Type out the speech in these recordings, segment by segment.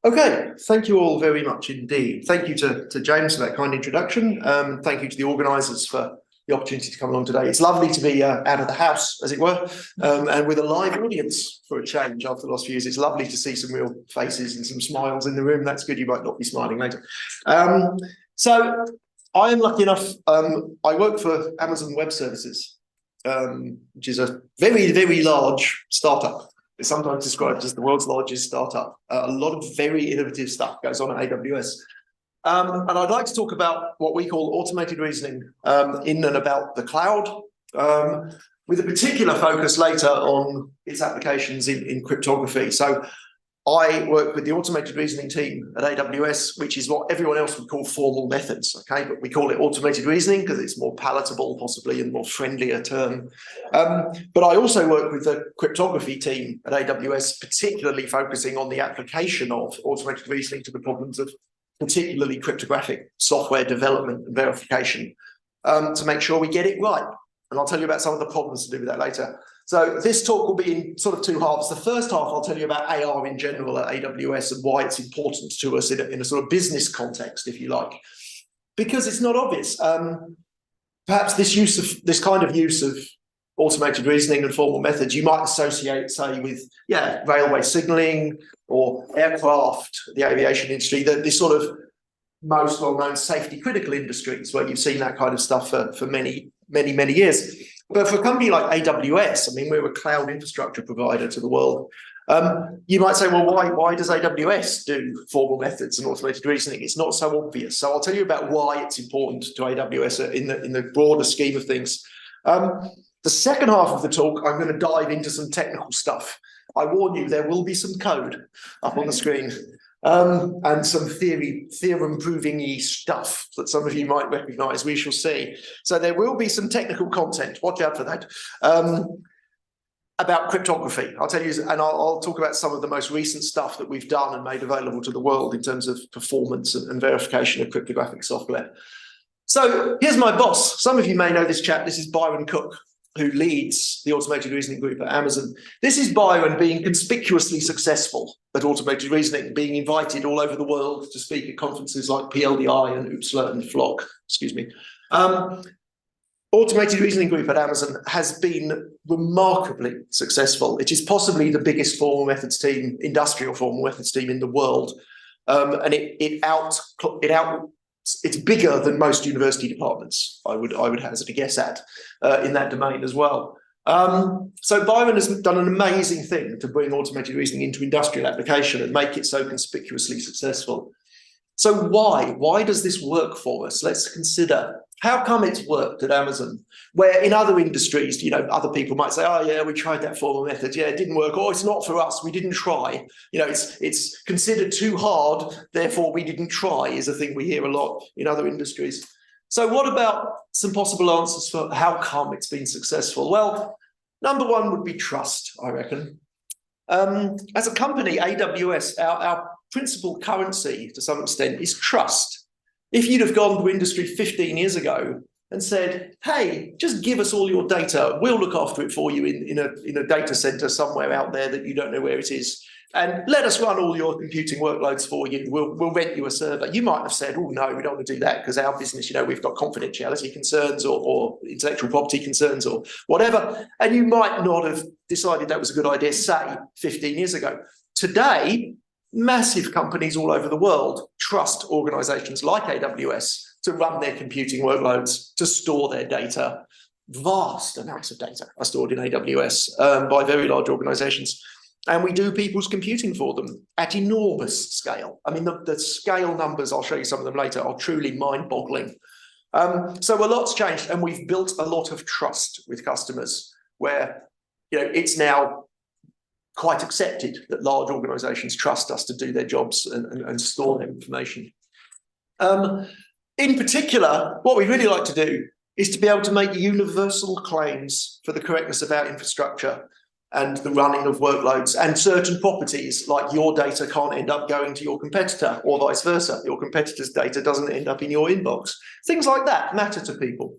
Okay, thank you all very much indeed. Thank you to James for that kind introduction. Thank you to the organisers for the opportunity to come along today. It's lovely to be out of the house, as it were, and with a live audience for a change after the last few years. It's lovely to see some real faces and some smiles in the room. That's good. You might not be smiling later. So I am lucky enough, I work for Amazon Web Services, which is a very, very large startup. It's sometimes described as the world's largest startup. A lot of very innovative stuff goes on at AWS. And I'd like to talk about what we call automated reasoning in and about the cloud, with a particular focus later on its applications in cryptography. So I work with the automated reasoning team at AWS, which is what everyone else would call formal methods, okay? But we call it automated reasoning because it's more palatable, possibly, and more friendlier term. But I also work with the cryptography team at AWS, particularly focusing on the application of automated reasoning to the problems of particularly cryptographic software development and verification to make sure we get it right. And I'll tell you about some of the problems to do with that later. So this talk will be in sort of two halves. The first half, I'll tell you about AR in general at AWS and why it's important to us in a sort of business context, if you like, because it's not obvious. Perhaps this kind of use of automated reasoning and formal methods, you might associate, say, with railway signaling or aircraft, the aviation industry, this sort of most well-known safety critical industries where you've seen that kind of stuff for many years. But for a company like AWS, I mean, we're a cloud infrastructure provider to the world. You might say, well, why does AWS do formal methods and automated reasoning? It's not so obvious. So I'll tell you about why it's important to AWS in the broader scheme of things. The second half of the talk, I'm going to dive into some technical stuff. I warn you, there will be some code up on the screen. And some theorem proving-y stuff that some of you might recognize, we shall see. So there will be some technical content, watch out for that, about cryptography. I'll tell you, and I'll talk about some of the most recent stuff that we've done and made available to the world in terms of performance and verification of cryptographic software. So here's my boss. Some of you may know this chap. This is Byron Cook, who leads the automated reasoning group at Amazon. This is Byron being conspicuously successful at automated reasoning, being invited all over the world to speak at conferences like PLDI and OOPSLA and FLOC, excuse me. Automated reasoning group at Amazon has been remarkably successful. It is possibly the biggest formal methods team, industrial formal methods team in the world. And it's bigger than most university departments, I would hazard a guess at, in that domain as well. So Byron has done an amazing thing to bring automated reasoning into industrial application and make it so conspicuously successful. So why does this work for us? Let's consider, how come it's worked at Amazon, where in other industries, other people might say, oh yeah, we tried that formal method. Yeah, it didn't work. Oh, it's not for us. We didn't try. It's considered too hard. Therefore, we didn't try is a thing we hear a lot in other industries. So what about some possible answers for how come it's been successful? Well, number one would be trust, I reckon. As a company, AWS, our principal currency to some extent is trust. If you'd have gone to industry 15 years ago and said, hey, just give us all your data, we'll look after it for you in a data center somewhere out there that you don't know where it is, and let us run all your computing workloads for you, we'll rent you a server. You might have said, oh no, we don't want to do that because our business, we've got confidentiality concerns or intellectual property concerns or whatever. And you might not have decided that was a good idea, say, 15 years ago. Today, massive companies all over the world trust organizations like AWS to run their computing workloads, to store their data. Vast amounts of data are stored in AWS by very large organizations. And we do people's computing for them at enormous scale. I mean, the scale numbers, I'll show you some of them later, are truly mind-boggling. So a lot's changed, and we've built a lot of trust with customers where it's now quite accepted that large organizations trust us to do their jobs and store their information. In particular, what we really like to do is to be able to make universal claims for the correctness of our infrastructure and the running of workloads, and certain properties like your data can't end up going to your competitor or vice versa. Your competitor's data doesn't end up in your inbox. Things like that matter to people.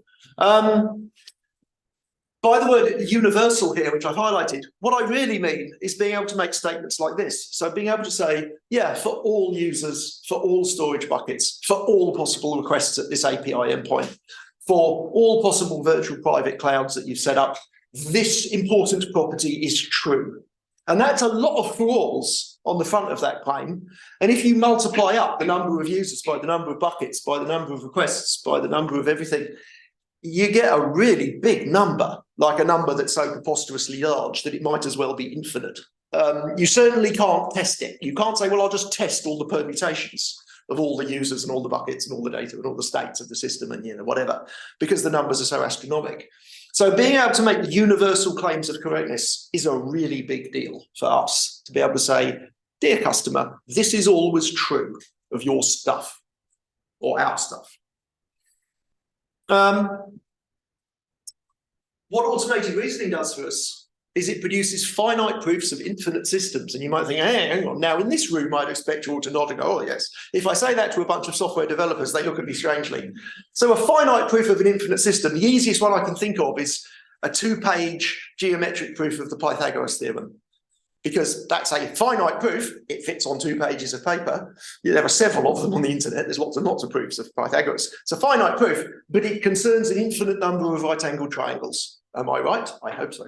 By the word universal here, which I've highlighted, what I really mean is being able to make statements like this. So being able to say, yeah, for all users, for all storage buckets, for all possible requests at this API endpoint, for all possible virtual private clouds that you've set up, this important property is true. And that's a lot of for alls on the front of that claim. And if you multiply up the number of users by the number of buckets, by the number of requests, by the number of everything, you get a really big number, like a number that's so preposterously large that it might as well be infinite. You certainly can't test it. You can't say, well, I'll just test all the permutations of all the users and all the buckets and all the data and all the states of the system and whatever, because the numbers are so astronomical. So being able to make universal claims of correctness is a really big deal for us, to be able to say, dear customer, this is always true of your stuff or our stuff. What automated reasoning does for us is it produces finite proofs of infinite systems. And you might think, hey, hang on, now in this room, I'd expect you all to nod and go, oh, yes. If I say that to a bunch of software developers, they look at me strangely. So a finite proof of an infinite system, the easiest one I can think of is a 2-page geometric proof of the Pythagoras theorem. Because that's a finite proof, it fits on 2 pages of paper. There are several of them on the internet. There's lots and lots of proofs of Pythagoras. It's a finite proof, but it concerns an infinite number of right-angled triangles. Am I right? I hope so.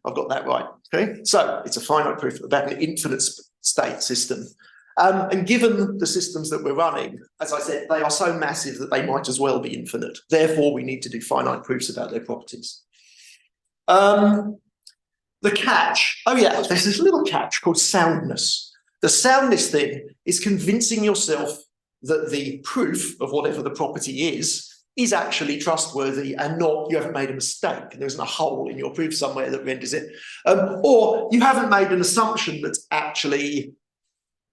I've got that right. Okay, so it's a finite proof about an infinite state system. And given the systems that we're running, as I said, they are so massive that they might as well be infinite. Therefore, we need to do finite proofs about their properties. The catch, oh yeah, there's this little catch called soundness. The soundness thing is convincing yourself that the proof of whatever the property is actually trustworthy and not, you haven't made a mistake. There isn't a hole in your proof somewhere that renders it. Or you haven't made an assumption that's actually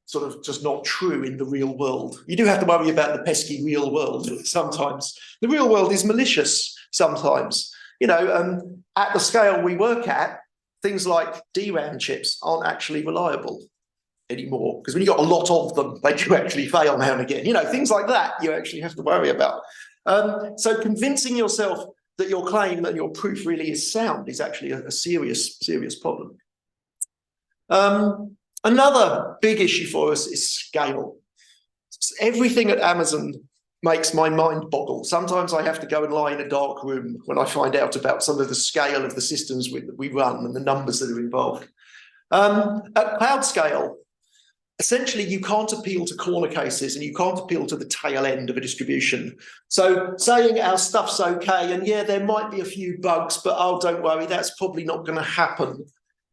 sort of just not true in the real world. You do have to worry about the pesky real world sometimes. The real world is malicious sometimes. At the scale we work at, things like DRAM chips aren't actually reliable anymore, because when you've got a lot of them, they do actually fail now and again. Things like that you actually have to worry about. So convincing yourself that your claim and your proof really is sound is actually a serious, serious problem. Another big issue for us is scale. Everything at Amazon makes my mind boggle. Sometimes I have to go and lie in a dark room when I find out about some of the scale of the systems we run and the numbers that are involved. At cloud scale, essentially you can't appeal to corner cases and you can't appeal to the tail end of a distribution. So saying our stuff's okay, and yeah, there might be a few bugs, but oh, don't worry, that's probably not going to happen.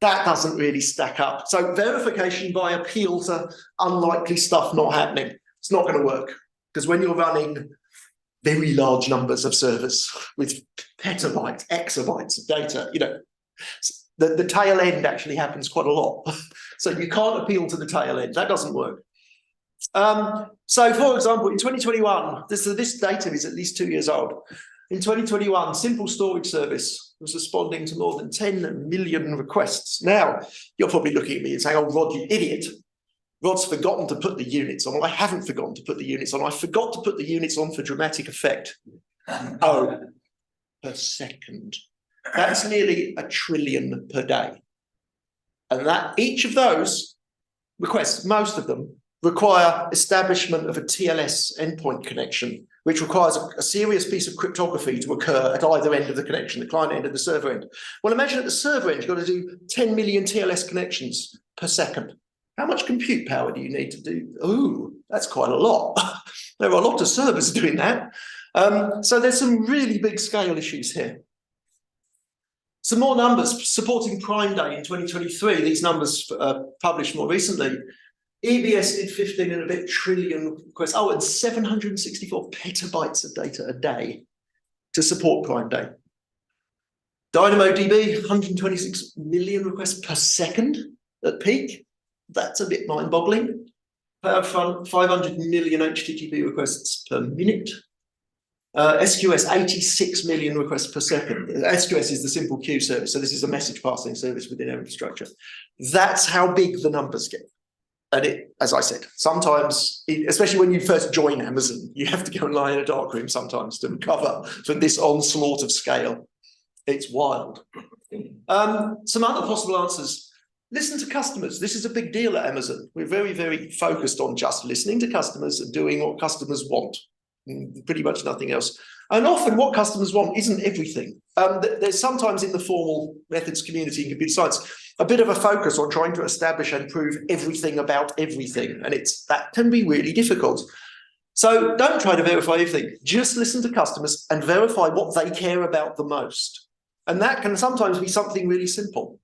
That doesn't really stack up. So verification by appeal to unlikely stuff not happening, it's not going to work. Because when you're running very large numbers of servers with petabytes, exabytes of data, the tail end actually happens quite a lot. So you can't appeal to the tail end. That doesn't work. So, for example, in 2021, this data is at least 2 years old. In 2021, Simple Storage Service was responding to more than 10 million requests. Now, you're probably looking at me and saying, oh, Rod, you idiot. Rod's forgotten to put the units on. Well, I haven't forgotten to put the units on. I forgot to put the units on for dramatic effect. Oh, per second. That's nearly 1 trillion per day. And that each of those requests, most of them, require establishment of a TLS endpoint connection, which requires a serious piece of cryptography to occur at either end of the connection, the client end and the server end. Well, imagine at the server end, you've got to do 10 million TLS connections per second. How much compute power do you need to do? Oh, that's quite a lot. There are a lot of servers doing that. So there's some really big scale issues here. Some more numbers supporting Prime Day in 2023. These numbers published more recently. EBS did 15 and a bit trillion requests. Oh, and 764 petabytes of data a day to support Prime Day. DynamoDB, 126 million requests per second at peak. That's a bit mind-boggling. CloudFront, 500 million HTTP requests per minute. SQS, 86 million requests per second. SQS is the simple queue service, so this is a message passing service within our infrastructure. That's how big the numbers get. And it, as I said, sometimes, especially when you first join Amazon, you have to go and lie in a dark room sometimes to recover from this onslaught of scale. It's wild. Some other possible answers. Listen to customers. This is a big deal at Amazon. We're very, very focused on just listening to customers and doing what customers want. Pretty much nothing else. And often what customers want isn't everything. There's sometimes in the formal methods community in computer science a bit of a focus on trying to establish and prove everything about everything. And that can be really difficult. So don't try to verify everything. Just listen to customers and verify what they care about the most. And that can sometimes be something really simple.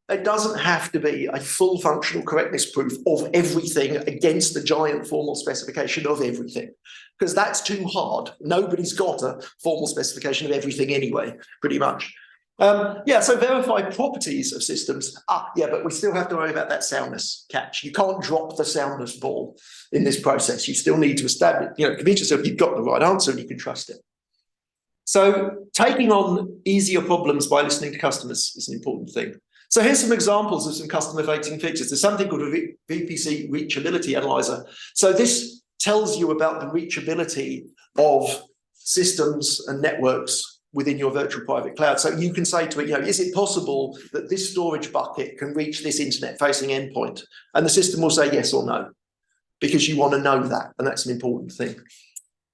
It doesn't have to be a full functional correctness proof of everything against the giant formal specification of everything, because that's too hard. Nobody's got a formal specification of everything anyway, pretty much. So verify properties of systems. But we still have to worry about that soundness catch. You can't drop the soundness ball in this process. You still need to establish, convince yourself you've got the right answer and you can trust it. So taking on easier problems by listening to customers is an important thing. So here's some examples of some customer-facing features. There's something called a VPC reachability analyzer. So this tells you about the reachability of systems and networks within your virtual private cloud. So you can say to it, is it possible that this storage bucket can reach this internet-facing endpoint? And the system will say yes or no, because you want to know that, and that's an important thing.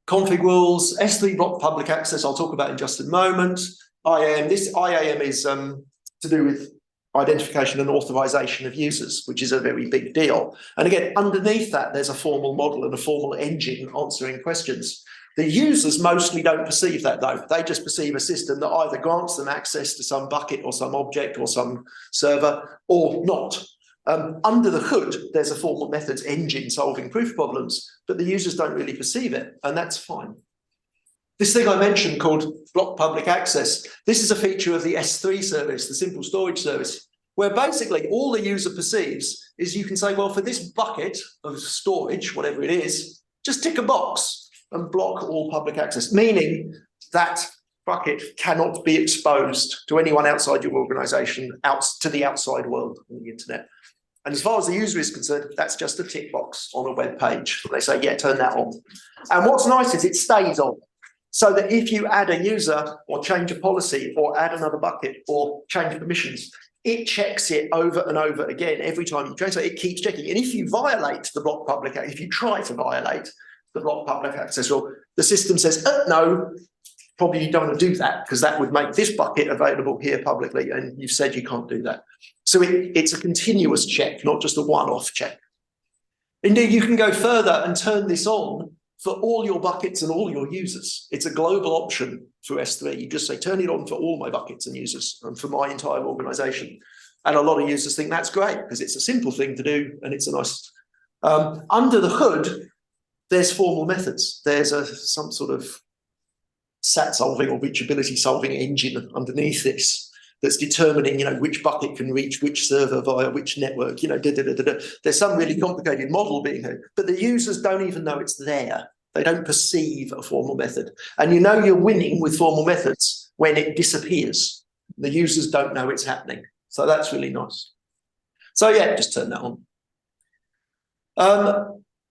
Config rules, S3 block public access, I'll talk about in just a moment. IAM, this IAM is to do with identification and authorization of users, which is a very big deal. And again, underneath that, there's a formal model and a formal engine answering questions. The users mostly don't perceive that, though. They just perceive a system that either grants them access to some bucket or some object or some server or not. Under the hood, there's a formal methods engine solving proof problems, but the users don't really perceive it, and that's fine. This thing I mentioned called block public access, this is a feature of the S3 service, the simple storage service, where basically all the user perceives is you can say, well, for this bucket of storage, whatever it is, just tick a box and block all public access, meaning that bucket cannot be exposed to anyone outside your organization, out to the outside world on the internet. And as far as the user is concerned, that's just a tick box on a web page. They say, yeah, turn that on. And what's nice is it stays on. So that if you add a user or change a policy or add another bucket or change permissions, it checks it over and over again every time you change. So it keeps checking. And if you violate the block public, if you try to violate the block public access rule, the system says, no, probably you don't want to do that because that would make this bucket available here publicly. And you've said you can't do that. So it's a continuous check, not just a one-off check. Indeed, you can go further and turn this on for all your buckets and all your users. It's a global option for S3. You just say, turn it on for all my buckets and users and for my entire organization. And a lot of users think that's great because it's a simple thing to do and it's a nice... under the hood, there's formal methods. There's some sort of SAT solving or reachability solving engine underneath this that's determining, which bucket can reach which server via which network, There's some really complicated model being there, but the users don't even know it's there. They don't perceive a formal method. And you're winning with formal methods when it disappears. The users don't know it's happening. So that's really nice. So yeah, just turn that on.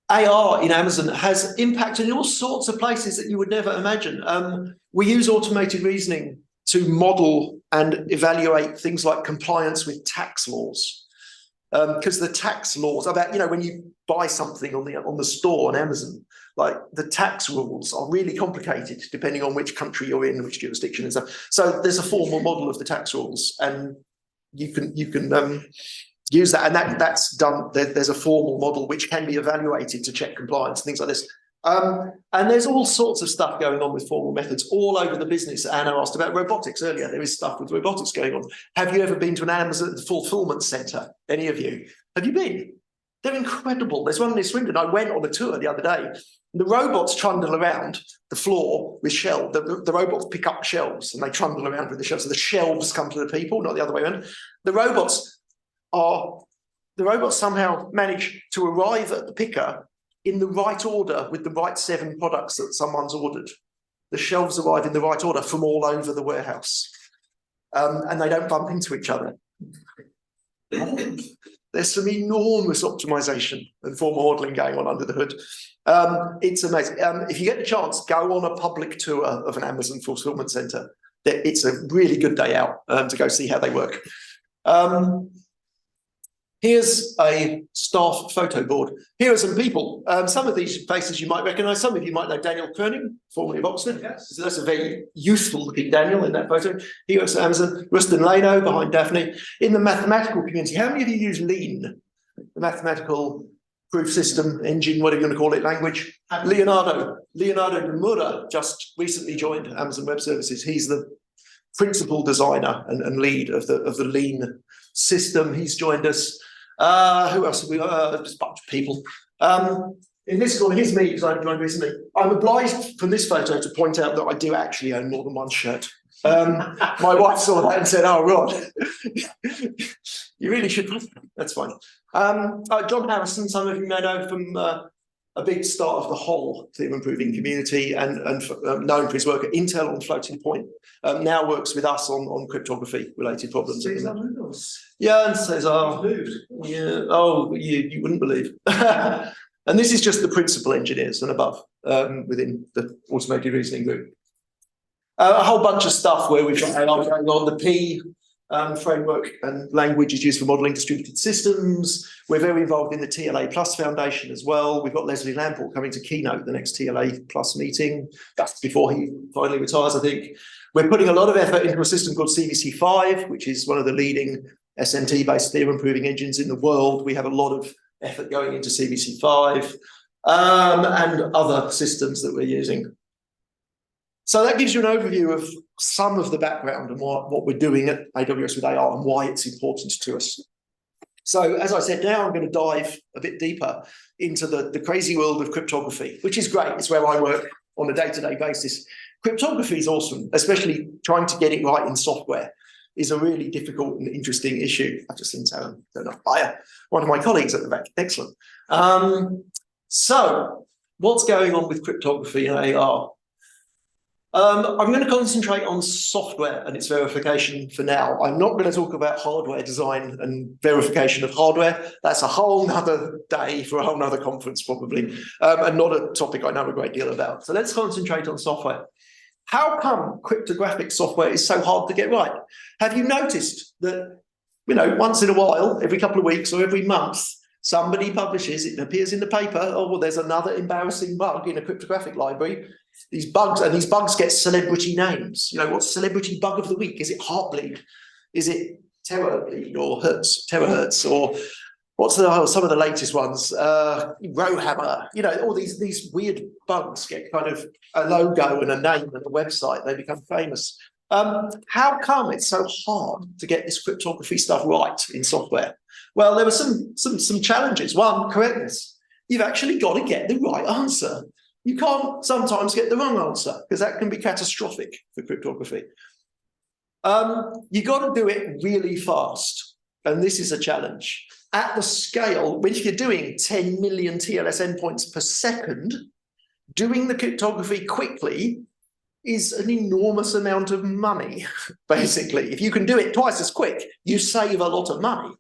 AR in Amazon has impacted in all sorts of places that you would never imagine. We use automated reasoning to model and evaluate things like compliance with tax laws. Because the tax laws about, when you buy something on the store on Amazon, like the tax rules are really complicated depending on which country you're in, which jurisdiction and stuff. So there's a formal model of the tax rules, and you can use that, and that's done. There's a formal model which can be evaluated to check compliance and things like this. And there's all sorts of stuff going on with formal methods all over the business. Anna asked about robotics earlier. There is stuff with robotics going on. Have you ever been to an Amazon fulfillment center? Any of you? Have you been? They're incredible. There's one in Swindon. I went on a tour the other day. The robots trundle around the floor with shelves. The robots pick up shelves and they trundle around with the shelves. So the shelves come to the people, not the other way around. The robots somehow manage to arrive at the picker in the right order with the right 7 products that someone's ordered. The shelves arrive in the right order from all over the warehouse. And they don't bump into each other. There's some enormous optimization and formal modeling going on under the hood. It's amazing. If you get the chance, go on a public tour of an Amazon fulfillment center. it's a really good day out to go see how they work. Here's a staff photo board. Here are some people. Some of these faces you might recognise. Some of you might know Daniel Koenig, formerly of Oxford. Yes. So that's a very youthful looking Daniel in that photo. He works at Amazon. Rustin Leno behind Daphne. In the mathematical community, how many of you use Lean? The mathematical proof system, engine, whatever you want to call it, language. Leonardo Nomura just recently joined Amazon Web Services. He's the principal designer and lead of the Lean system. He's joined us. Who else have we got? Just a bunch of people. In this corner, here's me, because I joined recently. I'm obliged from this photo to point out that I do actually own more than one shirt. My wife saw that and said, "Oh, Rod, you really should." That's fine. John Harrison, some of you may know from a big start of the whole theorem proving community, and known for his work at Intel on floating point. Now works with us on cryptography related problems. Yeah, and says, "Oh, yeah, oh, you wouldn't believe." And this is just the principal engineers and above within the automated reasoning group. A whole bunch of stuff where we've got AI going on. The P framework and language is used for modelling distributed systems. We're very involved in the TLA Plus Foundation as well. We've got Leslie Lamport coming to keynote the next TLA Plus meeting. That's before he finally retires, I think. We're putting a lot of effort into a system called CVC5, which is one of the leading SMT-based theorem proving engines in the world. We have a lot of effort going into CVC5 and other systems that we're using. So that gives you an overview of some of the background and what we're doing at AWS with AR and why it's important to us. So as I said, now I'm going to dive a bit deeper into the crazy world of cryptography, which is great. It's where I work on a day-to-day basis. Cryptography is awesome, especially trying to get it right in software is a really difficult and interesting issue. I've just seen Sarah turn up. One of my colleagues at the back. Excellent. So what's going on with cryptography and AR? I'm going to concentrate on software and its verification for now. I'm not going to talk about hardware design and verification of hardware. That's a whole nother day for a whole nother conference probably, and not a topic I know a great deal about. So let's concentrate on software. How come cryptographic software is so hard to get right? Have you noticed that, once in a while, every couple of weeks or every month, somebody publishes, it appears in the paper, oh, well, there's another embarrassing bug in a cryptographic library. These bugs get celebrity names. What's celebrity bug of the week? Is it Heartbleed? Is it Terrorbleed or Terahertz? Or what's some of the latest ones? Rowhammer. All these weird bugs get kind of a logo and a name and a website. They become famous. How come it's so hard to get this cryptography stuff right in software? Well, there were some challenges. One, correctness. You've actually got to get the right answer. You can't sometimes get the wrong answer because that can be catastrophic for cryptography. You got to do it really fast. And this is a challenge. At the scale, when you're doing 10 million TLS endpoints per second, doing the cryptography quickly is an enormous amount of money, basically. If you can do it twice as quick, you save a lot of money,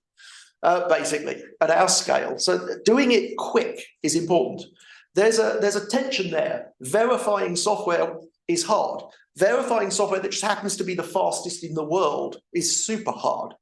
basically, at our scale. So doing it quick is important. There's a tension there. Verifying software is hard. Verifying software that just happens to be the fastest in the world is super hard.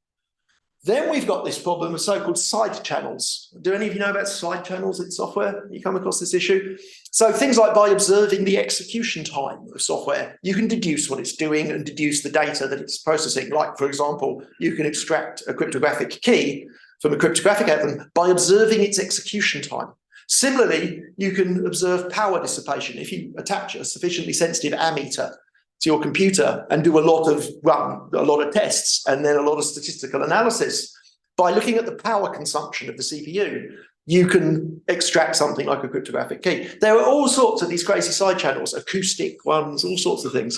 Then we've got this problem of so-called side channels. Do any of you know about side channels in software? You come across this issue? So things like by observing the execution time of software, you can deduce what it's doing and deduce the data that it's processing. Like, for example, you can extract a cryptographic key from a cryptographic algorithm by observing its execution time. Similarly, you can observe power dissipation. If you attach a sufficiently sensitive ammeter to your computer and do a lot of tests and then a lot of statistical analysis, by looking at the power consumption of the CPU, you can extract something like a cryptographic key. There are all sorts of these crazy side channels, acoustic ones, all sorts of things.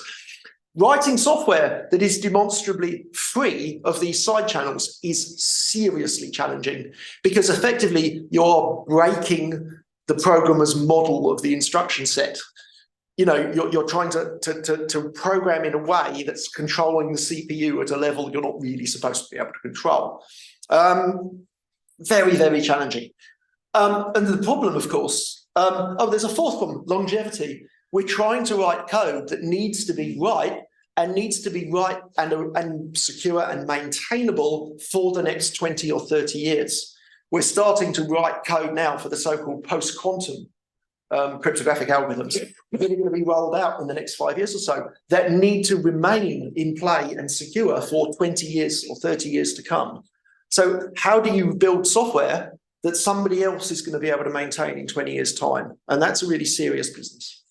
Writing software that is demonstrably free of these side channels is seriously challenging because effectively you're breaking the programmer's model of the instruction set. You're trying to program in a way that's controlling the CPU at a level you're not really supposed to be able to control. Very, very challenging. And the problem, of course, there's a fourth problem, longevity. We're trying to write code that needs to be right and needs to be right and secure and maintainable for the next 20 or 30 years. We're starting to write code now for the so-called post-quantum cryptographic algorithms that are going to be rolled out in the next 5 years or so that need to remain in play and secure for 20 years or 30 years to come. So how do you build software that somebody else is going to be able to maintain in 20 years' time? And that's a really serious business.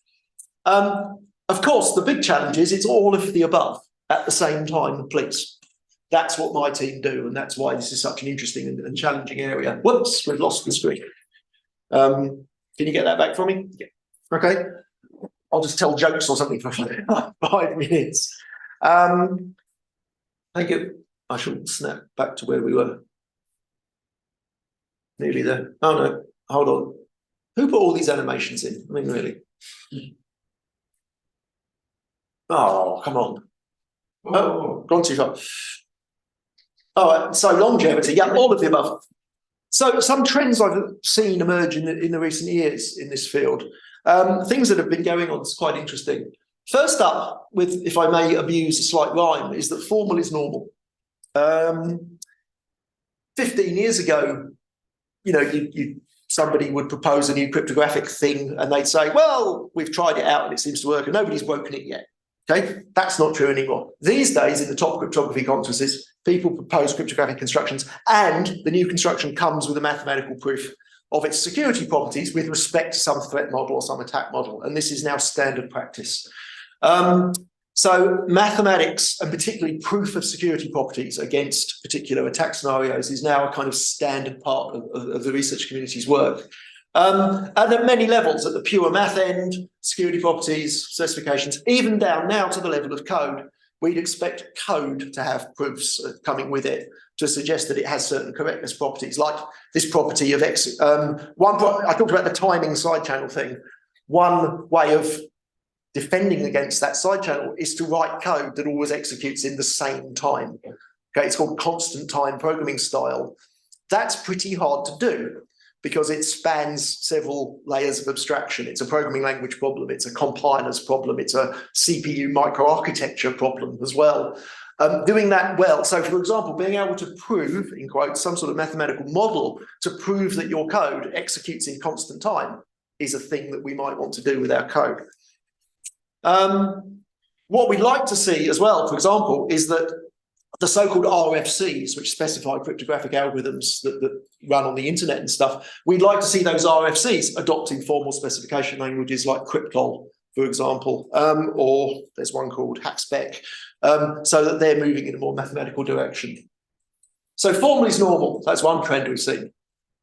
Of course, the big challenge is it's all of the above at the same time, please. That's what my team do, and that's why this is such an interesting and challenging area. Whoops, we've lost the screen. Can you get that back for me? Yeah. Okay. I'll just tell jokes or something for 5 minutes. Thank you. I shall snap back to where we were. Nearly there. Oh no, hold on. Who put all these animations in? I mean, really? Oh, come on. Oh, gone too far. All right, so longevity, yeah, all of the above. So some trends I've seen emerge in the recent years in this field, things that have been going on, it's quite interesting. First up, with, if I may abuse a slight rhyme, is that formal is normal. 15 years ago, you know, somebody would propose a new cryptographic thing and they'd say, well, we've tried it out and it seems to work and nobody's broken it yet. Okay, that's not true anymore. These days, in the top cryptography conferences, people propose cryptographic constructions, and the new construction comes with a mathematical proof of its security properties with respect to some threat model or some attack model. And this is now standard practice. So mathematics, and particularly proof of security properties against particular attack scenarios, is now a kind of standard part of the research community's work. And at many levels, at the pure math end, security properties, specifications, even down now to the level of code, we'd expect code to have proofs coming with it to suggest that it has certain correctness properties, like this property of X. I talked about the timing side channel thing. One way of defending against that side channel is to write code that always executes in the same time. Okay, it's called constant time programming style. That's pretty hard to do, because it spans several layers of abstraction. It's a programming language problem, it's a compiler's problem, it's a CPU microarchitecture problem as well. Doing that well, so for example, being able to prove, in quotes, some sort of mathematical model to prove that your code executes in constant time is a thing that we might want to do with our code. What we'd like to see as well, for example, is that the so-called RFCs, which specify cryptographic algorithms that run on the internet and stuff, we'd like to see those RFCs adopting formal specification languages like Cryptol, for example, or there's one called HackSpec, so that they're moving in a more mathematical direction. So formal is normal. That's one trend we've seen.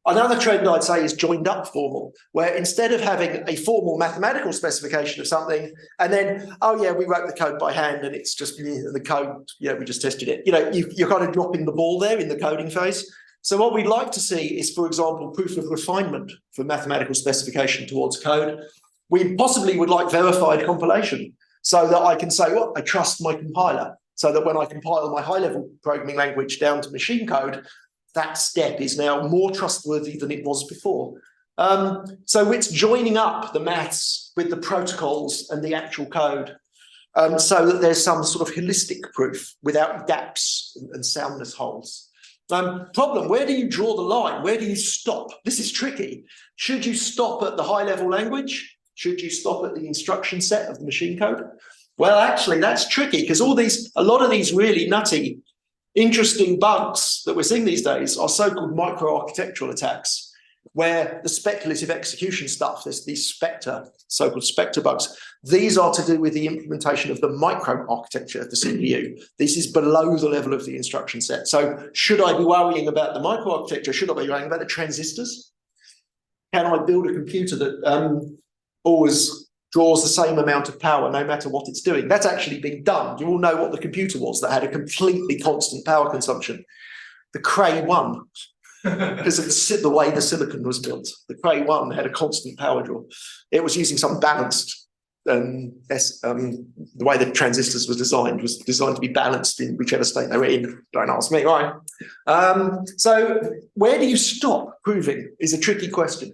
Another trend I'd say is joined up formal, where instead of having a formal mathematical specification of something, and then, oh yeah, we wrote the code by hand and it's just the code, yeah, we just tested it. You know, you're kind of dropping the ball there in the coding phase. So what we'd like to see is, for example, proof of refinement for mathematical specification towards code. We possibly would like verified compilation, so that I can say, well, I trust my compiler, so that when I compile my high-level programming language down to machine code, that step is now more trustworthy than it was before. So it's joining up the maths with the protocols and the actual code, so that there's some sort of holistic proof without gaps and soundness holes. Problem, where do you draw the line? Where do you stop? This is tricky. Should you stop at the high-level language? Should you stop at the instruction set of the machine code? Well, actually, that's tricky, because a lot of these really nutty, interesting bugs that we're seeing these days are so-called microarchitectural attacks, where the speculative execution stuff, there's these so-called Spectre bugs. These are to do with the implementation of the microarchitecture of the CPU. This is below the level of the instruction set. So should I be worrying about the microarchitecture? Should I be worrying about the transistors? Can I build a computer that always draws the same amount of power no matter what it's doing? That's actually been done. You all know what the computer was that had a completely constant power consumption. The Cray 1, because of the way the silicon was built. The Cray 1 had a constant power draw. It was using some balanced, the way the transistors was designed to be balanced in whichever state they were in. Don't ask me why. So where do you stop proving is a tricky question.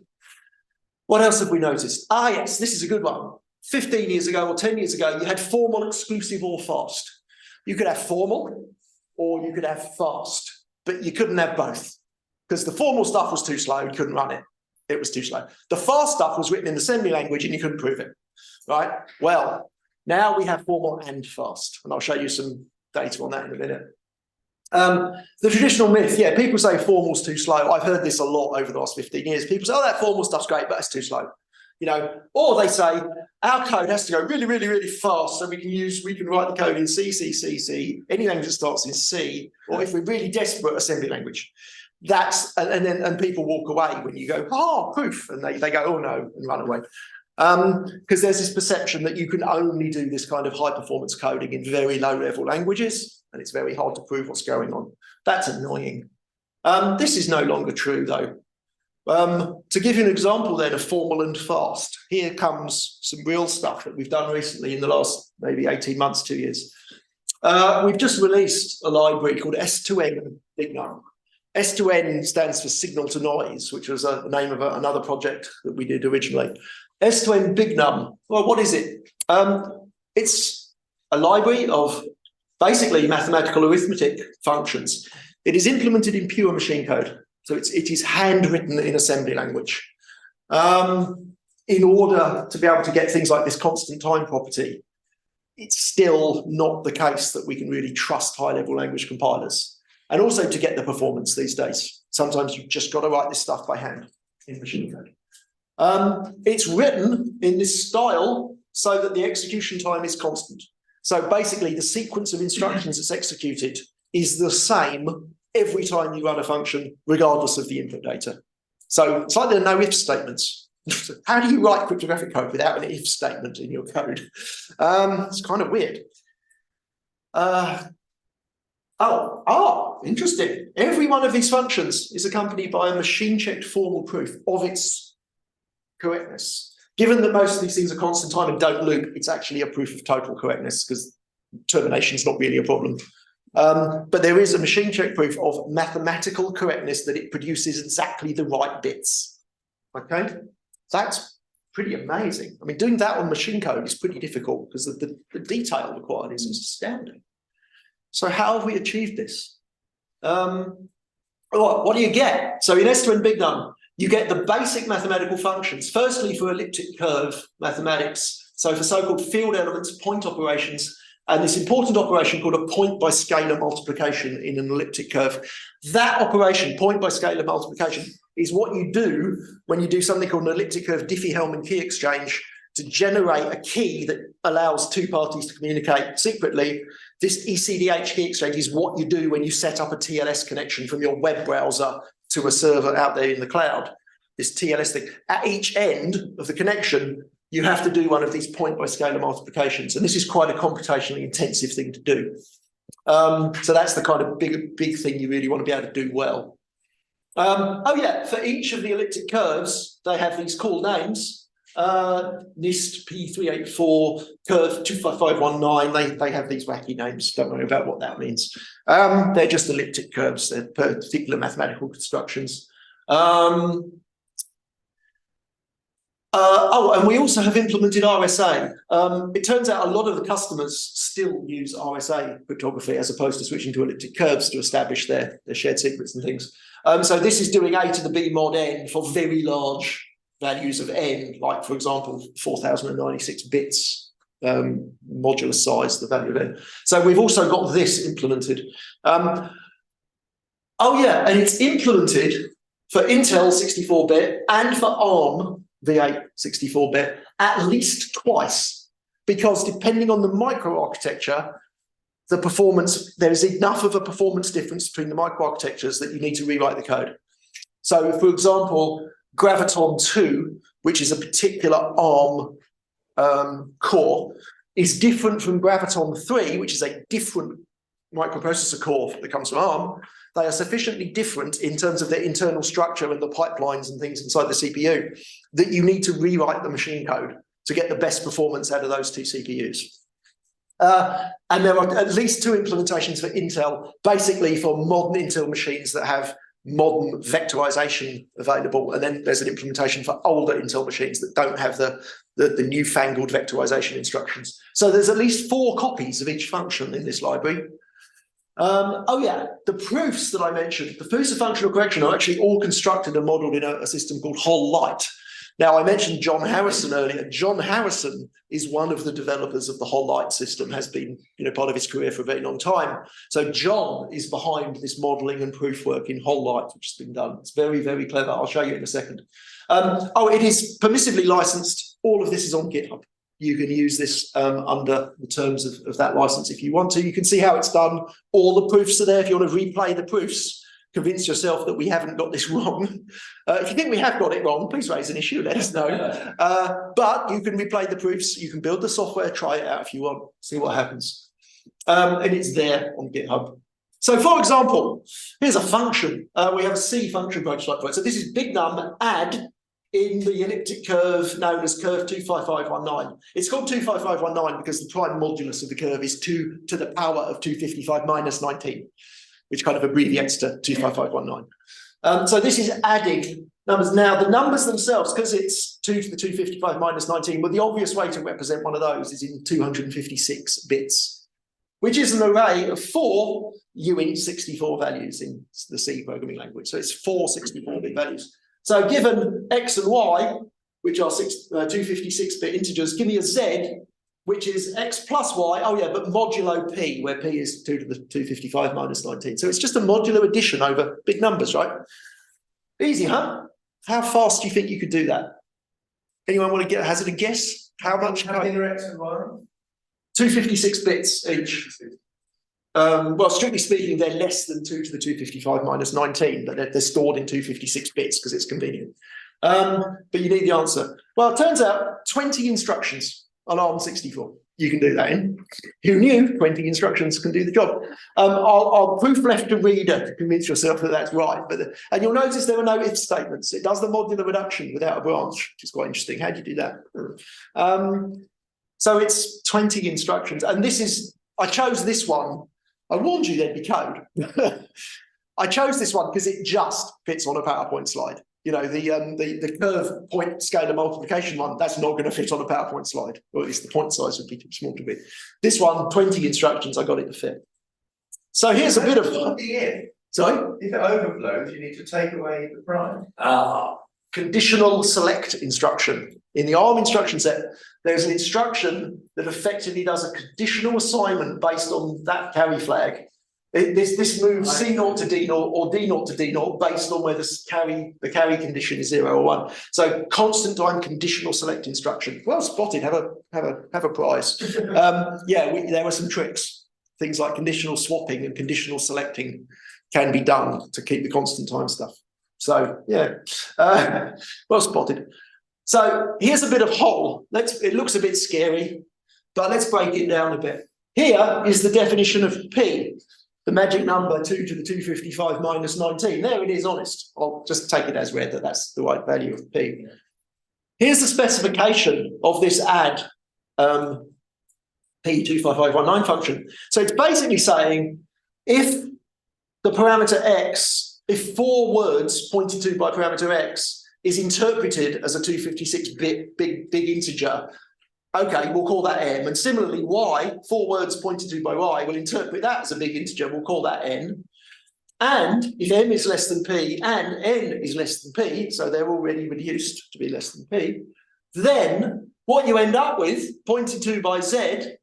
What else have we noticed? Ah, yes, this is a good one. 15 years ago or 10 years ago, you had formal, exclusive, or fast. You could have formal or you could have fast, but you couldn't have both because the formal stuff was too slow, you couldn't run it. It was too slow. The fast stuff was written in assembly language and you couldn't prove it, right? Well, now we have formal and fast, and I'll show you some data on that in a minute. The traditional myth, yeah, people say formal's too slow. I've heard this a lot over the last 15 years. People say, oh, that formal stuff's great, but it's too slow. You know, or they say our code has to go really, really, really fast, so we can write the code in C, any language that starts in C, or if we're really desperate, assembly language. That's and people walk away when you go, oh, proof, and they go, oh no, and run away. Because there's this perception that you can only do this kind of high performance coding in very low level languages, and it's very hard to prove what's going on. That's annoying. This is no longer true though. To give you an example then of formal and fast, here comes some real stuff that we've done recently in the last maybe 18 months, 2 years. We've just released a library called S2N Big Num. S2N stands for signal to noise, which was the name of another project that we did originally. S2N Big Num, well, what is it? It's a library of basically mathematical arithmetic functions. It is implemented in pure machine code. So it is handwritten in assembly language. In order to be able to get things like this constant time property, it's still not the case that we can really trust high-level language compilers. And also to get the performance these days. Sometimes you've just got to write this stuff by hand in machine code. It's written in this style so that the execution time is constant. So basically the sequence of instructions that's executed is the same every time you run a function, regardless of the input data. So it's like there are no if statements. How do you write cryptographic code without an if statement in your code? It's kind of weird. Interesting. Every one of these functions is accompanied by a machine-checked formal proof of its correctness. Given that most of these things are constant time and don't loop, it's actually a proof of total correctness because termination is not really a problem. But there is a machine check proof of mathematical correctness that it produces exactly the right bits. Okay, that's pretty amazing. I mean, doing that on machine code is pretty difficult because the detail required is astounding. So how have we achieved this? What do you get? So in S2N Big Num, you get the basic mathematical functions. Firstly, for elliptic curve mathematics, so for so-called field elements, point operations, and this important operation called a point by scalar multiplication in an elliptic curve. That operation, point by scalar multiplication, is what you do when you do something called an elliptic curve Diffie-Hellman key exchange to generate a key that allows two parties to communicate secretly. This ECDH key exchange is what you do when you set up a TLS connection from your web browser to a server out there in the cloud. This TLS thing. At each end of the connection, you have to do one of these point by scalar multiplications. And this is quite a computationally intensive thing to do. So that's the kind of big thing you really want to be able to do well. For each of the elliptic curves, they have these cool names. NIST P384, curve 25519, they have these wacky names. Don't worry about what that means. They're just elliptic curves. They're particular mathematical constructions. And we also have implemented RSA. It turns out a lot of the customers still use RSA cryptography as opposed to switching to elliptic curves to establish their shared secrets and things. So this is doing A to the B mod n for very large values of n, like, for example, 4096 bits modular size, the value of n. So we've also got this implemented. And it's implemented for Intel 64-bit and for ARM V8 64-bit at least twice, because depending on the microarchitecture, the performance, there's enough of a performance difference between the microarchitectures that you need to rewrite the code. So, for example, Graviton 2, which is a particular ARM core, is different from Graviton 3, which is a different microprocessor core that comes from ARM. They are sufficiently different in terms of their internal structure and the pipelines and things inside the CPU that you need to rewrite the machine code to get the best performance out of those two CPUs. And there are at least two implementations for Intel, basically for modern Intel machines that have modern vectorization available, and then there's an implementation for older Intel machines that don't have the newfangled vectorization instructions. So there's at least 4 copies of each function in this library. Oh yeah, the proofs that I mentioned, the proofs of functional correction are actually all constructed and modeled in a system called whole light. Now, I mentioned John Harrison earlier. John Harrison is one of the developers of the whole light system, has been part of his career for a very long time. So John is behind this modeling and proof work in whole light, which has been done. It's very, very clever. I'll show you in a second. It is permissively licensed. All of this is on GitHub. You can use this under the terms of that license if you want to. You can see how it's done. All the proofs are there. If you want to replay the proofs, convince yourself that we haven't got this wrong. If you think we have got it wrong, please raise an issue, let us know. But you can replay the proofs. You can build the software, try it out if you want, see what happens. And it's there on GitHub. So for example, here's a function. We have a C function prototype for it. So this is big num add in the elliptic curve known as curve 25519. It's called 25519 because the prime modulus of the curve is 2 to the power of 255 minus 19, which kind of abbreviates to 25519. So this is adding numbers. Now, the numbers themselves, because it's 2 to the 255 minus 19, well, the obvious way to represent one of those is in 256 bits, which is an array of 4 uint64 values in the C programming language. So it's 4 64-bit values. So given x and y, which are 256-bit integers, give me a z, which is x plus y, but modulo p, where p is 2 to the 255 minus 19. So it's just a modulo addition over big numbers, right? Easy, huh? How fast do you think you could do that? Anyone want to hazard a guess? How much? How many x and y? 256 bits each. Well, strictly speaking, they're less than 2 to the 255 minus 19, but they're stored in 256 bits because it's convenient. But you need the answer. Well, it turns out 20 instructions on ARM64. You can do that in. Who knew 20 instructions can do the job? I'll proof left to reader to convince yourself that that's right. And you'll notice there are no if statements. It does the modular reduction without a branch, which is quite interesting. How do you do that? So it's 20 instructions. And this is, I chose this one. I warned you there'd be code. I chose this one because it just fits on a PowerPoint slide. The curve point scalar multiplication one, that's not going to fit on a PowerPoint slide, or at least the point size would be too small to be. This one, 20 instructions, I got it to fit. So here's a bit of... Sorry? If it overflows, you need to take away the prime. Conditional select instruction. In the ARM instruction set, there's an instruction that effectively does a conditional assignment based on that carry flag. This moves C0 to D0 or D0 to D0 based on whether the carry condition is 0 or 1. So constant time conditional select instruction. Well spotted. Have a prize. There were some tricks. Things like conditional swapping and conditional selecting can be done to keep the constant time stuff. So well spotted. So here's a bit of whole. It looks a bit scary, but let's break it down a bit. Here is the definition of P. The magic number 2 to the 255 minus 19. There it is, honest. I'll just take it as read that that's the right value of P. Here's the specification of this add P25519 function. So it's basically saying if the parameter x, if 4 words pointed to by parameter x is interpreted as a 256-bit big integer, okay, we'll call that m. And similarly, y, 4 words pointed to by y, will interpret that as a big integer. We'll call that n. And if m is less than p and n is less than p, so they're already reduced to be less than p, then what you end up with, pointed to by z,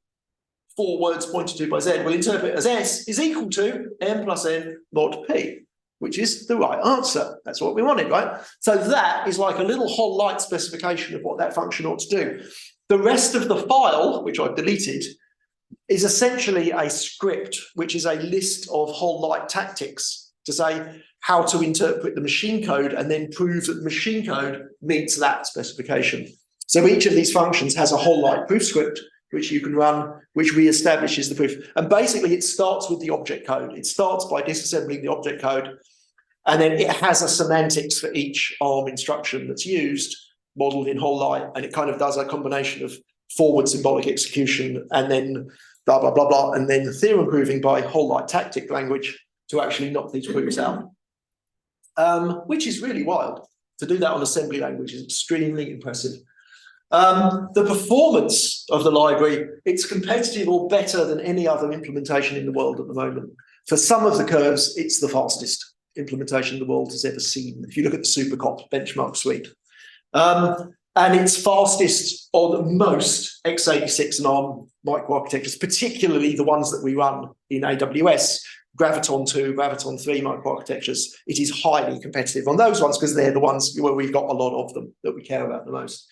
4 words pointed to by z, will interpret as s is equal to m plus n mod p, which is the right answer. That's what we wanted, right? So that is like a little whole light specification of what that function ought to do. The rest of the file, which I've deleted, is essentially a script, which is a list of whole light tactics to say how to interpret the machine code and then prove that the machine code meets that specification. So each of these functions has a whole light proof script, which you can run, which reestablishes the proof. And basically it starts with the object code. It starts by disassembling the object code, and then it has a semantics for each ARM instruction that's used, modeled in whole light, and it kind of does a combination of forward symbolic execution and then blah, blah, blah, blah, and then theorem proving by whole light tactic language to actually knock these proofs out. which is really wild. To do that on assembly language is extremely impressive. The performance of the library, it's competitive or better than any other implementation in the world at the moment. For some of the curves, it's the fastest implementation the world has ever seen. If you look at the SuperCop benchmark suite. And it's fastest on most x86 and ARM microarchitectures, particularly the ones that we run in AWS, Graviton 2, Graviton 3 microarchitectures. It is highly competitive on those ones because they're the ones where we've got a lot of them that we care about the most.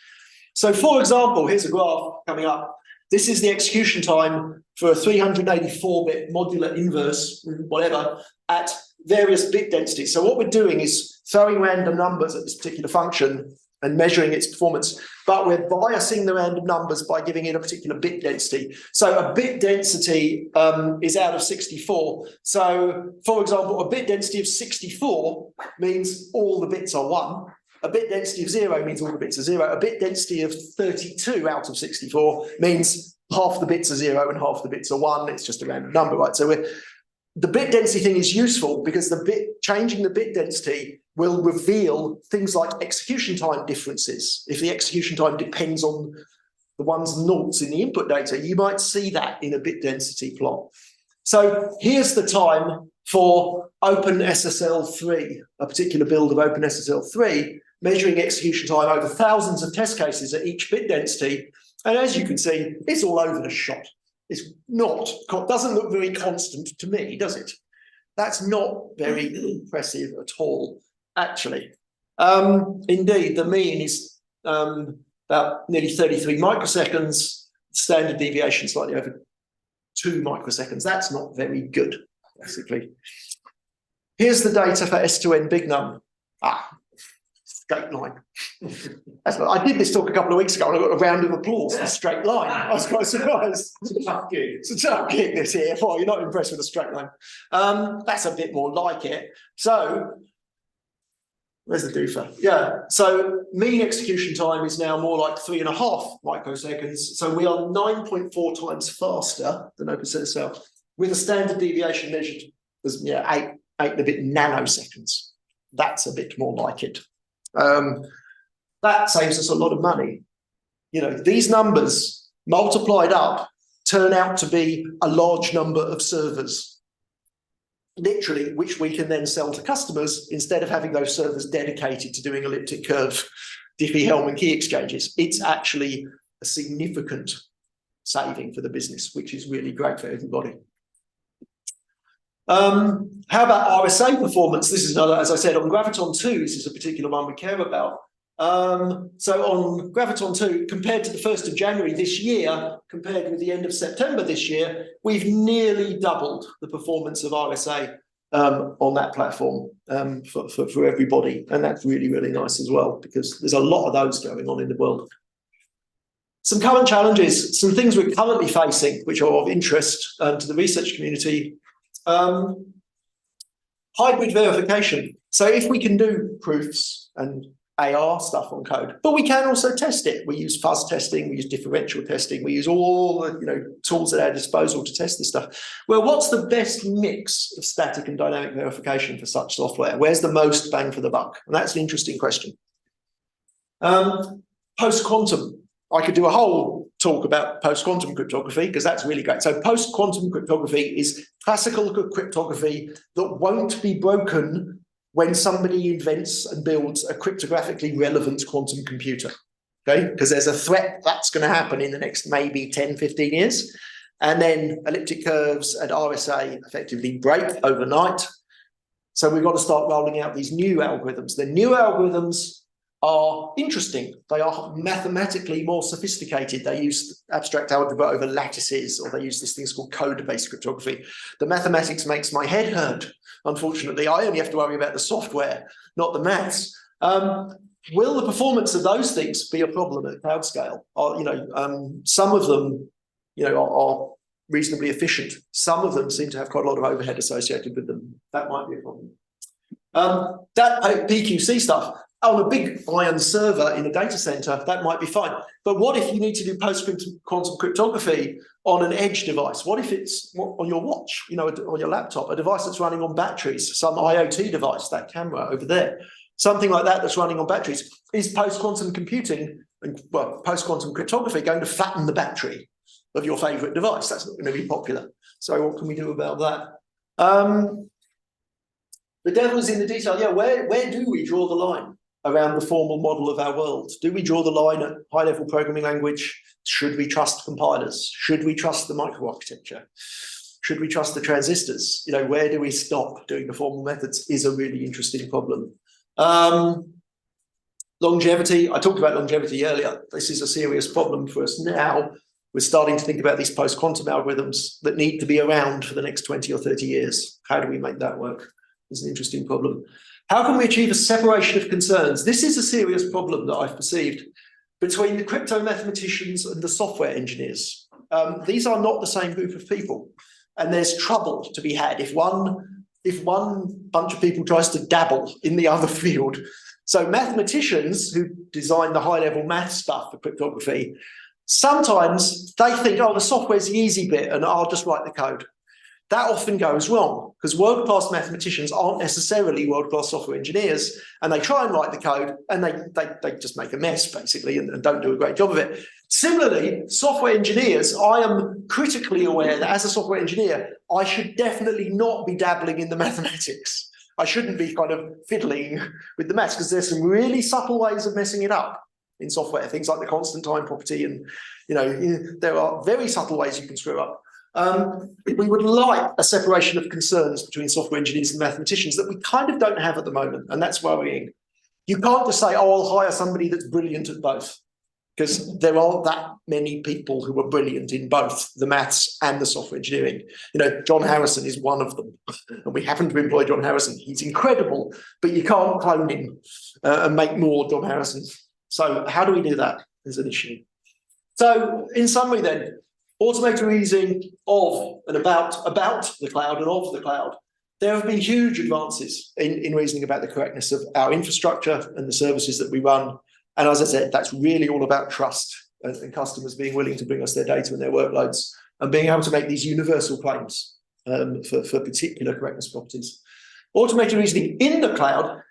So for example, here's a graph coming up. This is the execution time for a 384-bit modular inverse, whatever, at various bit densities. So what we're doing is throwing random numbers at this particular function and measuring its performance, but we're biasing the random numbers by giving it a particular bit density. So a bit density is out of 64. So for example, a bit density of 64 means all the bits are 1. A bit density of 0 means all the bits are 0. A bit density of 32 out of 64 means half the bits are 0 and half the bits are 1. It's just a random number, right? So the bit density thing is useful because changing the bit density will reveal things like execution time differences. If the execution time depends on the ones and noughts in the input data, you might see that in a bit density plot. So here's the time for OpenSSL3, a particular build of OpenSSL3, measuring execution time over thousands of test cases at each bit density. And as you can see, it's all over the shop. It's doesn't look very constant to me, does it? That's not very impressive at all, actually. Indeed, the mean is about nearly 33 microseconds, standard deviation slightly over 2 microseconds. That's not very good, basically. Here's the data for S2N big num. Straight line. I did this talk a couple of weeks ago and I got a round of applause for straight line. I was quite surprised. It's a tough gig. It's a tough gig this here. Oh, you're not impressed with a straight line. That's a bit more like it. So, where's the doofer? Yeah, so mean execution time is now more like 3.5 microseconds. So we are 9.4 times faster than OpenSSL with a standard deviation measured as 8 and a bit nanoseconds. That's a bit more like it. That saves us a lot of money. You know, these numbers multiplied up turn out to be a large number of servers, literally, which we can then sell to customers instead of having those servers dedicated to doing elliptic curve, Diffie-Hellman key exchanges. It's actually a significant saving for the business, which is really great for everybody. How about RSA performance? This is another, as I said, on Graviton 2, this is a particular one we care about. So on Graviton 2, compared to the 1st of January this year, compared with the end of September this year, we've nearly doubled the performance of RSA on that platform for everybody. And that's really, really nice as well, because there's a lot of those going on in the world. Some current challenges, some things we're currently facing, which are of interest to the research community. Hybrid verification. So if we can do proofs and AR stuff on code, but we can also test it. We use fuzz testing, we use differential testing, we use all the tools at our disposal to test this stuff. Well, what's the best mix of static and dynamic verification for such software? Where's the most bang for the buck? And that's an interesting question. Post-quantum. I could do a whole talk about post-quantum cryptography because that's really great. So post-quantum cryptography is classical cryptography that won't be broken when somebody invents and builds a cryptographically relevant quantum computer, okay? Because there's a threat that's going to happen in the next maybe 10, 15 years. And then elliptic curves and RSA effectively break overnight. So we've got to start rolling out these new algorithms. The new algorithms are interesting. They are mathematically more sophisticated. They use abstract algebra over lattices, or they use these things called code-based cryptography. The mathematics makes my head hurt. Unfortunately, I only have to worry about the software, not the maths. Will the performance of those things be a problem at cloud scale? Some of them, are reasonably efficient. Some of them seem to have quite a lot of overhead associated with them. That might be a problem. That PQC stuff. on a big iron server in a data center, that might be fine. But what if you need to do post-quantum cryptography on an edge device? What if it's on your watch, on your laptop, a device that's running on batteries, some IoT device, that camera over there, something like that that's running on batteries? Is post-quantum computing and post-quantum cryptography going to flatten the battery of your favorite device? That's not going to be popular. So what can we do about that? The devil's in the detail. Yeah, where do we draw the line around the formal model of our world? Do we draw the line at high-level programming language? Should we trust compilers? Should we trust the microarchitecture? Should we trust the transistors? Where do we stop doing the formal methods is a really interesting problem. Longevity, I talked about longevity earlier. This is a serious problem for us now. We're starting to think about these post-quantum algorithms that need to be around for the next 20 or 30 years. How do we make that work? It's an interesting problem. How can we achieve a separation of concerns? This is a serious problem that I've perceived between the crypto mathematicians and the software engineers. These are not the same group of people, and there's trouble to be had if one bunch of people tries to dabble in the other field. So mathematicians who design the high-level math stuff for cryptography, sometimes they think, oh, the software's the easy bit and I'll just write the code. That often goes wrong because world-class mathematicians aren't necessarily world-class software engineers, and they try and write the code and they just make a mess, basically, and don't do a great job of it. Similarly, software engineers, I am critically aware that as a software engineer, I should definitely not be dabbling in the mathematics. I shouldn't be kind of fiddling with the maths because there's some really subtle ways of messing it up in software, things like the constant time property, and there are very subtle ways you can screw up. We would like a separation of concerns between software engineers and mathematicians that we kind of don't have at the moment, and that's worrying. You can't just say, oh, I'll hire somebody that's brilliant at both, because there aren't that many people who are brilliant in both the maths and the software engineering. John Harrison is one of them, and we happen to employ John Harrison. He's incredible, but you can't clone him and make more John Harrisons. So how do we do that is an issue. So in summary then, automated reasoning of and about the cloud and of the cloud. There have been huge advances in reasoning about the correctness of our infrastructure and the services that we run. And as I said, that's really all about trust and customers being willing to bring us their data and their workloads and being able to make these universal claims for particular correctness properties. Automated reasoning in the cloud,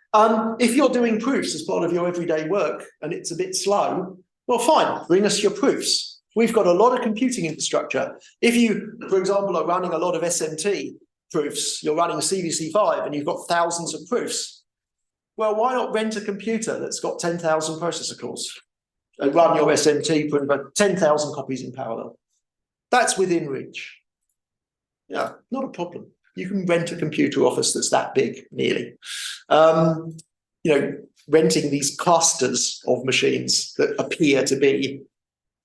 if you're doing proofs as part of your everyday work and it's a bit slow, well, fine, bring us your proofs. We've got a lot of computing infrastructure. If you, for example, are running a lot of SMT proofs, you're running CVC5 and you've got thousands of proofs, well, why not rent a computer that's got 10,000 processor cores and run your SMT proof about 10,000 copies in parallel? That's within reach. Yeah, not a problem. You can rent a computer office that's that big, nearly. Renting these clusters of machines that appear to be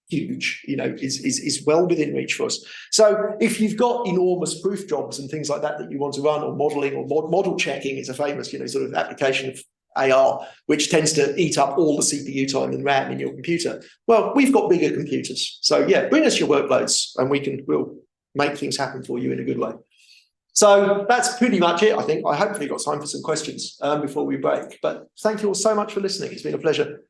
huge, is well within reach for us. So if you've got enormous proof jobs and things like that you want to run, or modeling, or model checking is a famous, sort of application of AR, which tends to eat up all the CPU time and RAM in your computer. Well, we've got bigger computers. So yeah, bring us your workloads and we'll make things happen for you in a good way. So that's pretty much it, I think. I hopefully got time for some questions before we break. But thank you all so much for listening. It's been a pleasure.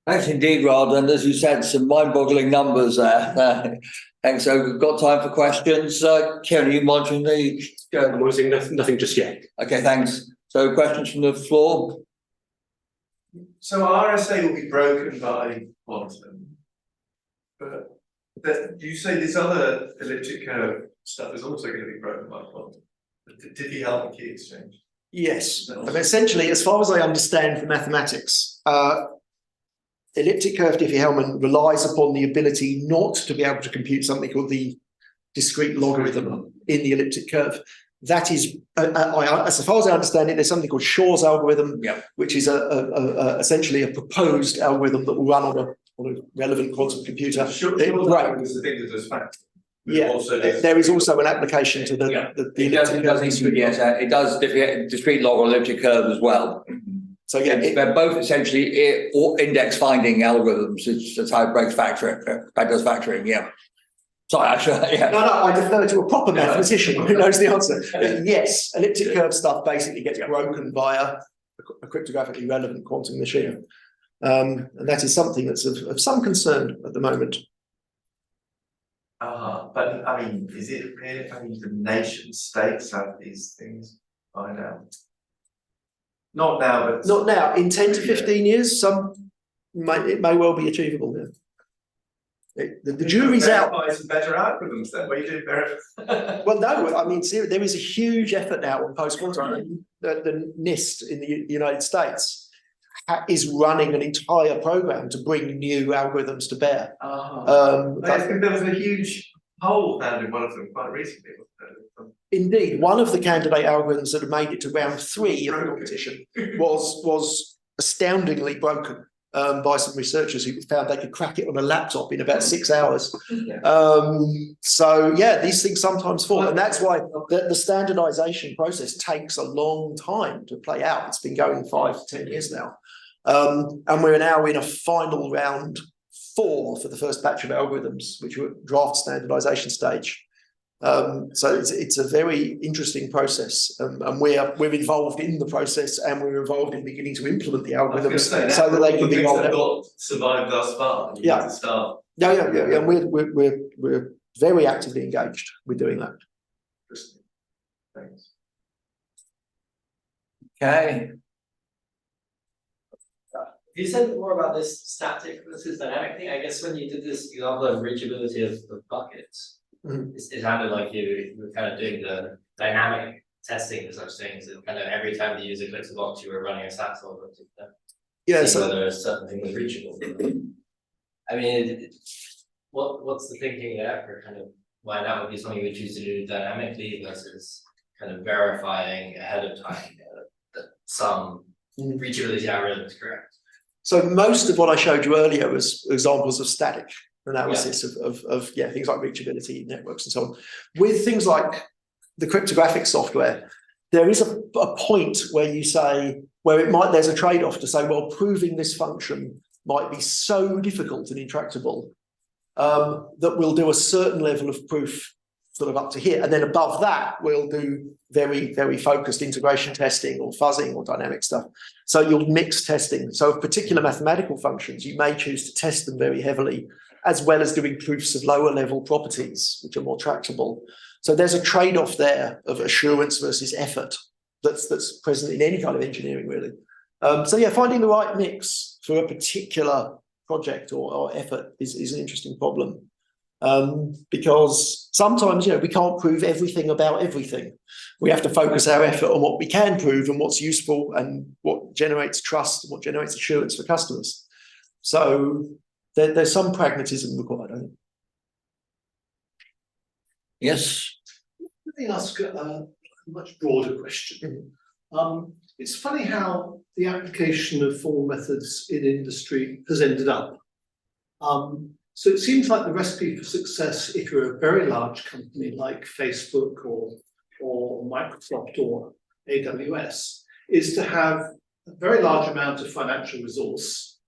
Thanks indeed, Rod. And as you said, some mind-boggling numbers there. And so we've got time for questions. Kieran, are you monitoring the... I'm monitoring nothing just yet. Okay, thanks. So questions from the floor? So RSA will be broken by quantum, but you say this other elliptic curve stuff is also going to be broken by quantum. Did he help the key exchange? Yes. And essentially, as far as I understand the mathematics, elliptic curve Diffie-Hellman relies upon the ability not to be able to compute something called the discrete logarithm in the elliptic curve. That is, as far as I understand it, there's something called Shor's algorithm, which is essentially a proposed algorithm that will run on a relevant quantum computer. Shor's algorithm is the thing that does factor. Yeah, there is also an application to the it does discrete log or elliptic curve as well. So yeah, they're both essentially index finding algorithms. That's how it breaks factoring. That does factoring, yeah. Sorry, actually, yeah. No, I defer to a proper mathematician who knows the answer. Yes, elliptic curve stuff basically gets broken via a cryptographically relevant quantum machine. And that is something that's of some concern at the moment. But I mean, is it really, I mean, the nation states have these things by now? Not now, but. Not now, in 10 to 15 years, it may well be achievable. Yeah. The jury's out. Verify some better algorithms then, where you do verify. Well, no, I mean, there is a huge effort now on post-quantum. The NIST in the United States is running an entire program to bring new algorithms to bear. I think there was a huge hole found in one of them quite recently. Indeed, one of the candidate algorithms that had made it to round 3 of the competition was astoundingly broken by some researchers who found they could crack it on a laptop in about 6 hours. So yeah, these things sometimes fall, and that's why the standardization process takes a long time to play out. It's been going 5 to 10 years now, and we're now in a final round 4 for the first batch of algorithms, which were draft standardization stage. So it's a very interesting process, and we're involved in the process, and we're involved in beginning to implement the algorithms so that they can be rolled out. Survived thus far. Yeah. To start. Yeah, and we're very actively engaged with doing that. Interesting. Thanks. Okay. You said more about this static versus dynamic thing. I guess when you did this example of reachability of buckets, it sounded like you were kind of doing the dynamic testing for such things, and kind of every time the user clicks a box, you were running a stat solver to see whether a certain thing was reachable. I mean, what's the thinking there for kind of why that would be something we choose to do dynamically versus kind of verifying ahead of time that some reachability algorithm is correct? So most of what I showed you earlier was examples of static analysis of things like reachability networks and so on. With things like the cryptographic software, there is a point where you say, there's a trade-off to say, well, proving this function might be so difficult and intractable that we'll do a certain level of proof sort of up to here, and then above that we'll do very, very focused integration testing or fuzzing or dynamic stuff. So you'll mix testing. So of particular mathematical functions, you may choose to test them very heavily, as well as doing proofs of lower level properties, which are more tractable. So there's a trade-off there of assurance versus effort that's present in any kind of engineering, really. So yeah, finding the right mix for a particular project or effort is an interesting problem. Because sometimes, we can't prove everything about everything. We have to focus our effort on what we can prove and what's useful and what generates trust and what generates assurance for customers. So there's some pragmatism required, I think. Yes. Let me ask a much broader question. It's funny how the application of formal methods in industry has ended up. So it seems like the recipe for success, if you're a very large company like Facebook or Microsoft or AWS, is to have a very large amount of financial resource,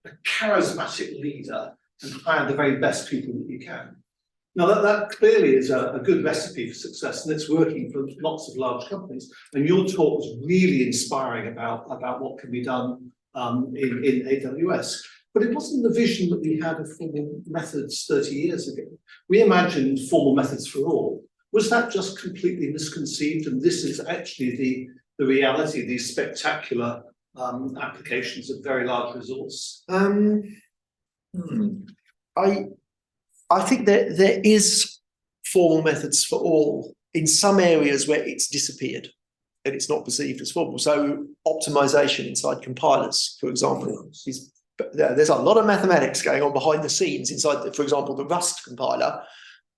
a charismatic leader, and hire the very best people that you can. Now that clearly is a good recipe for success, and it's working for lots of large companies. And your talk was really inspiring about what can be done in AWS. But it wasn't the vision that we had of formal methods 30 years ago. We imagined formal methods for all. Was that just completely misconceived? And this is actually the reality, these spectacular applications of very large resource? I think that there is formal methods for all in some areas where it's disappeared and it's not perceived as formal. So optimization inside compilers, for example, there's a lot of mathematics going on behind the scenes inside, for example, the Rust compiler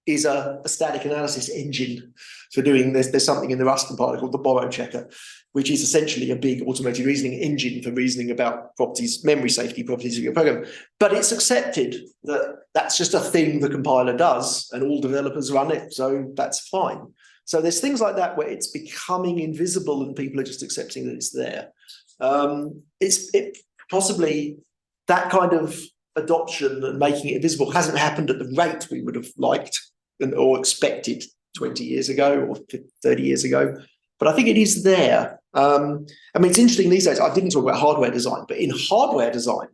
is a static analysis engine for doing this. There's something in the Rust compiler called the borrow checker, which is essentially a big automated reasoning engine for reasoning about properties, memory safety properties of your program. But it's accepted that that's just a thing the compiler does and all developers run it, so that's fine. So there's things like that where it's becoming invisible and people are just accepting that it's there. Possibly that kind of adoption and making it visible hasn't happened at the rate we would have liked. or expected 20 years ago or 30 years ago. But I think it is there. I mean, it's interesting these days. I didn't talk about hardware design, but in hardware design,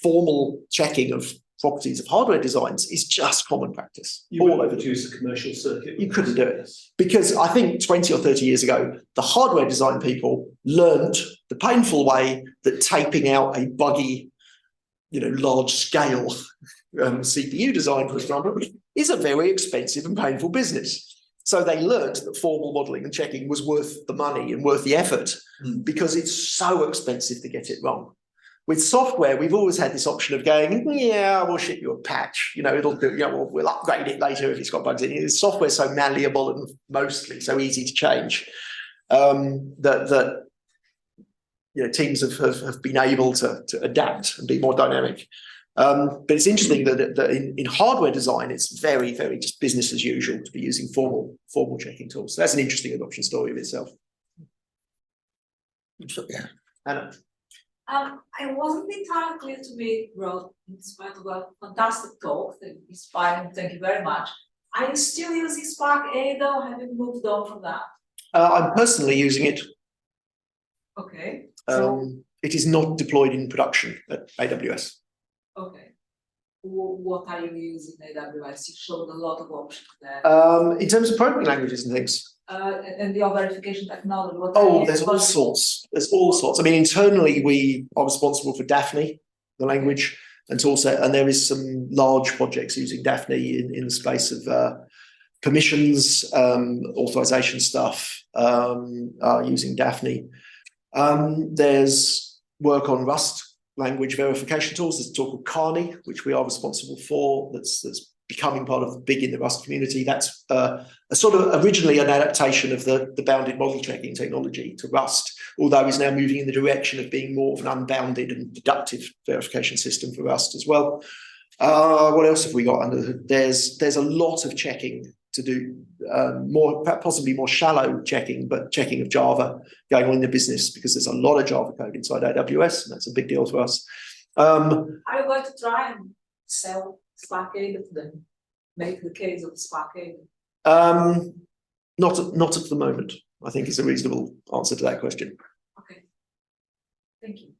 formal checking of properties of hardware designs is just common practice You all wouldn't over the produce a commercial circuit. You couldn't do it. Because I think 20 or 30 years ago, the hardware design people learned the painful way that taping out a buggy, large scale CPU design, for example, is a very expensive and painful business. So they learned that formal modeling and checking was worth the money and worth the effort because it's so expensive to get it wrong. With software, we've always had this option of going, yeah, we'll ship you a patch. It'll do. We'll upgrade it later if it's got bugs in it. Software's so malleable and mostly so easy to change that teams have been able to adapt and be more dynamic. But it's interesting that in hardware design, it's very, very just business as usual to be using formal checking tools. So that's an interesting adoption story of itself. Yeah, Anna. I wasn't entirely clear to me, Rod, in spite of a fantastic talk, inspiring, thank you very much. Are you still using Spark A though? Have you moved on from that? I'm personally using it. Okay. It is not deployed in production at AWS. Okay. What are you using AWS? You showed a lot of options there. In terms of programming languages and things. And your verification technology. There's all sorts. There's all sorts. I mean, internally, we are responsible for Daphne, the language, and there is some large projects using Daphne in the space of permissions, authorization stuff, using Daphne. There's work on Rust language verification tools. There's a tool called Carney, which we are responsible for. That's becoming part of big in the Rust community. That's a sort of originally an adaptation of the bounded model checking technology to Rust, although is now moving in the direction of being more of an unbounded and deductive verification system for Rust as well. What else have we got under the hood? There's a lot of checking to do, possibly more shallow checking, but checking of Java going on in the business because there's a lot of Java code inside AWS, and that's a big deal for us. Are you going to try and sell Spark A to them? Make the case of Spark A? Not at the moment, I think is a reasonable answer to that question. Okay. Thank you.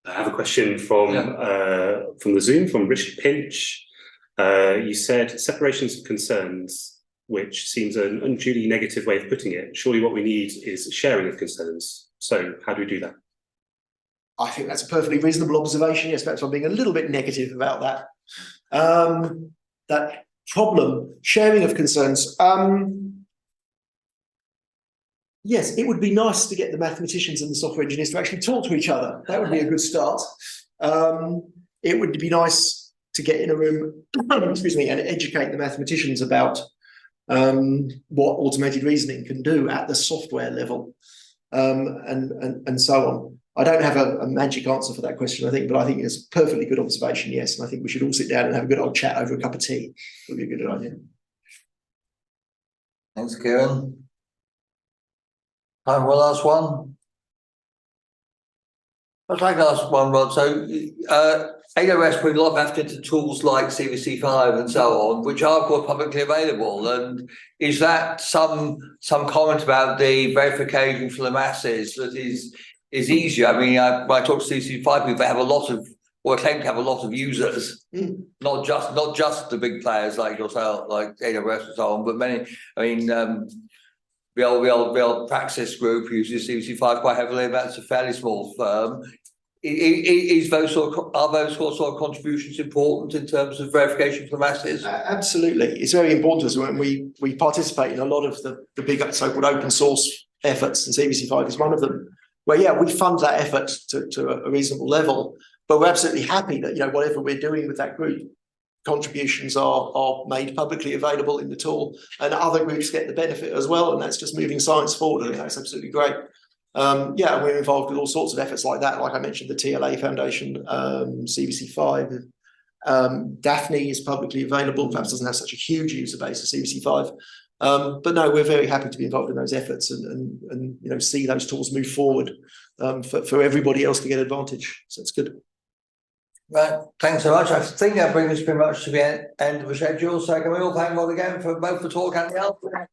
I have a question from the Zoom, from Richard Pinch. You said separations of concerns, which seems an unduly negative way of putting it. Surely what we need is sharing of concerns. So how do we do that? I think that's a perfectly reasonable observation. Yes, perhaps I'm being a little bit negative about that. That problem, sharing of concerns. Yes, it would be nice to get the mathematicians and the software engineers to actually talk to each other. That would be a good start. It would be nice to get in a room, excuse me, and educate the mathematicians about what automated reasoning can do at the software level, and so on. I don't have a magic answer for that question, I think, but I think it's a perfectly good observation, yes. And I think we should all sit down and have a good old chat over a cup of tea. Would be a good idea. Thanks, Kieran. Time for the last one. I'd like to ask one, Rod. So AWS put a lot of effort into tools like CVC5 and so on, which are of course publicly available. And is that some comment about the verification for the masses that is easier? I mean, when I talk to CVC5 people, they have a lot of, or claim to have a lot of users, not just the big players like yourself, like AWS and so on, but many. I mean, the old Praxis group uses CVC5 quite heavily. That's a fairly small firm. Are those sort of contributions important in terms of verification for masses? Absolutely, it's very important to us when we participate in a lot of the big so-called open source efforts, and CVC5 is one of them. Where we fund that effort to a reasonable level, but we're absolutely happy that whatever we're doing with that group, contributions are made publicly available in the tool, and other groups get the benefit as well, and that's just moving science forward, and that's absolutely great. We're involved with all sorts of efforts like that. Like I mentioned, the TLA Foundation, CVC5, Daphne is publicly available. Perhaps doesn't have such a huge user base as CVC5, but no, we're very happy to be involved in those efforts and see those tools move forward for everybody else to get advantage. So it's good. Right, thanks so much. I think that brings us pretty much to the end of the schedule. So can we all thank Rod again for both the talk and the answer?